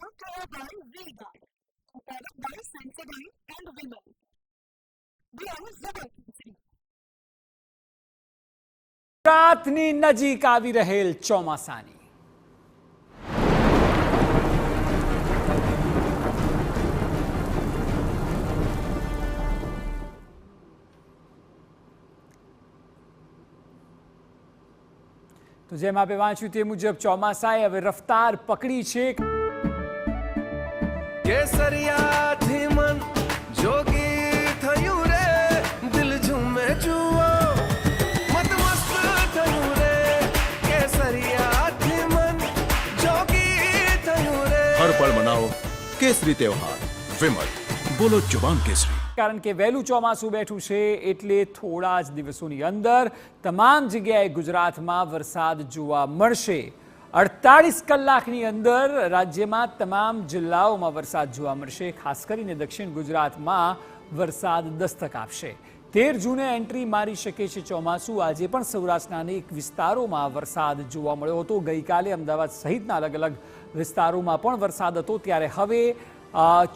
brought to you by V-Guard, a product by Sensodyne and Vimal. We are Zubal. ગુજરાતની નજીક આવી રહેલ ચોમાસાની તો જેમ આપે વાંચ્યું તે મુજબ ચોમાસાએ હવે રફતાર પકડી છે. કેસરિયાથી મન જોગી થયું રે, દિલ ઝૂમે જુઓ મતમસ્ત થયું રે. કેસરિયાથી મન જોગી થયું રે. હર પળ મનાવો કેસરી તહેવાર. વિમલ, બોલો જુબાન કેસરી. કારણ કે વહેલું ચોમાસું બેઠું છે એટલે થોડા જ દિવસોની અંદર તમામ જગ્યાએ ગુજરાતમાં વરસાદ જોવા મળશે. 48 કલાકની અંદર રાજ્યમાં તમામ જિલ્લાઓમાં વરસાદ જોવા મળશે. ખાસ કરીને દક્ષિણ ગુજરાતમાં વરસાદ દસ્તક આપશે. 13 જૂને એન્ટ્રી મારી શકે છે ચોમાસું. આજે પણ સૌરાષ્ટ્રના અનેક વિસ્તારોમાં વરસાદ જોવા મળ્યો હતો. ગઈકાલે અમદાવાદ સહિતના અલગ અલગ વિસ્તારોમાં પણ વરસાદ હતો. ત્યારે હવે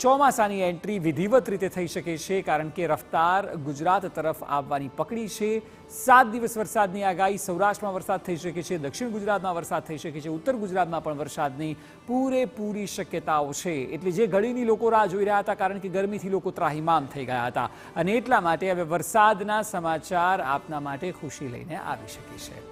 ચોમાસાની એન્ટ્રી વિધિવત રીતે થઈ શકે છે કારણ કે રફતાર ગુજરાત તરફ આવવાની પકડી છે. 7 દિવસ વરસાદની આગાહી. સૌરાષ્ટ્રમાં વરસાદ થઈ શકે છે, દક્ષિણ ગુજરાતમાં વરસાદ થઈ શકે છે, ઉત્તર ગુજરાતમાં પણ વરસાદની પૂરેપૂરી શક્યતાઓ છે. એટલે જે ઘડીની લોકો રાહ જોઈ રહ્યા હતા કારણ કે ગરમીથી લોકો ત્રાહિમામ થઈ ગયા હતા અને એટલા માટે હવે વરસાદના સમાચાર આપના માટે ખુશી લઈને આવી શકે છે.